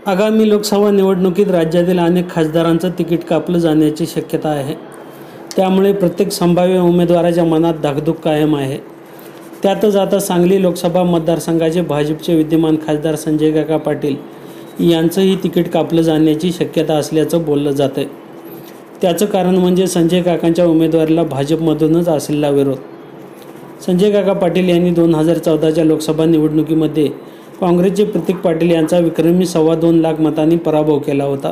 आगामी लोकसभा निवडणुकीत राज्यातील अनेक खासदारांचं तिकीट कापलं जाण्याची शक्यता आहे. त्यामुळे प्रत्येक संभाव्य उमेदवाराच्या मनात धाकधूक कायम आहे. त्यातच आता सांगली लोकसभा मतदारसंघाचे भाजपचे विद्यमान खासदार संजय काका पाटील यांचंही तिकीट कापलं जाण्याची शक्यता असल्याचं बोललं जात आहे. त्याचं कारण म्हणजे संजय काकांच्या उमेदवारीला भाजपमधूनच असलेला विरोध. संजय काका पाटील यांनी 2014च्या लोकसभा निवडणुकीमध्ये काँग्रेसचे प्रतीक पाटील यांचा विक्रमी 2.25 लाख मतांनी पराभव केला होता.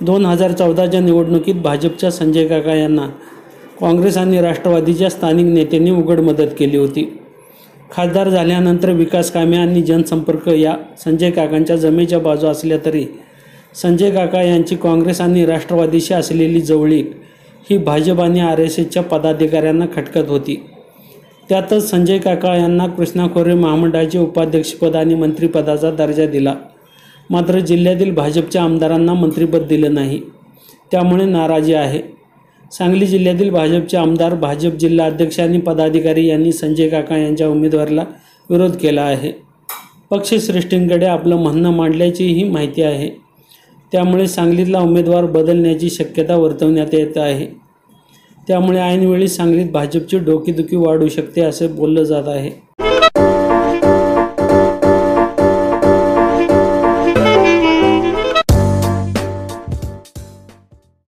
2014च्या निवडणुकीत भाजपच्या संजय काका यांना काँग्रेस आणि राष्ट्रवादीच्या स्थानिक नेत्यांनी उघड मदत केली होती. खासदार झाल्यानंतर विकास कामे आणि जनसंपर्क या संजय काकांच्या जमेच्या बाजू असल्या तरी संजय काका यांची काँग्रेस आणि राष्ट्रवादीशी असलेली जवळीक ही भाजप आणि RSSच्या पदाधिकाऱ्यांना खटकत होती. त्यातच संजय काका यांना कृष्णा खोरे महामंडळाचे उपाध्यक्षपद आणि मंत्रिपदाचा दर्जा दिला. मात्र जिल्ह्यातील भाजपच्या आमदारांना मंत्रिपद दिलं नाही. त्यामुळे नाराजी आहे. सांगली जिल्ह्यातील भाजपचे आमदार, भाजप जिल्हा अध्यक्ष आणि पदाधिकारी यांनी संजय काका यांच्या उमेदवारीला विरोध केला आहे. पक्षश्रेष्ठींकडे आपलं म्हणणं मांडल्याचीही माहिती आहे. त्यामुळे सांगलीतला उमेदवार बदलण्याची शक्यता वर्तवण्यात येत आहे. त्यामुळे ऐनवेळी सांगलीत भाजपची डोकेदुखी वाढू शकते असे बोललं जात आहे.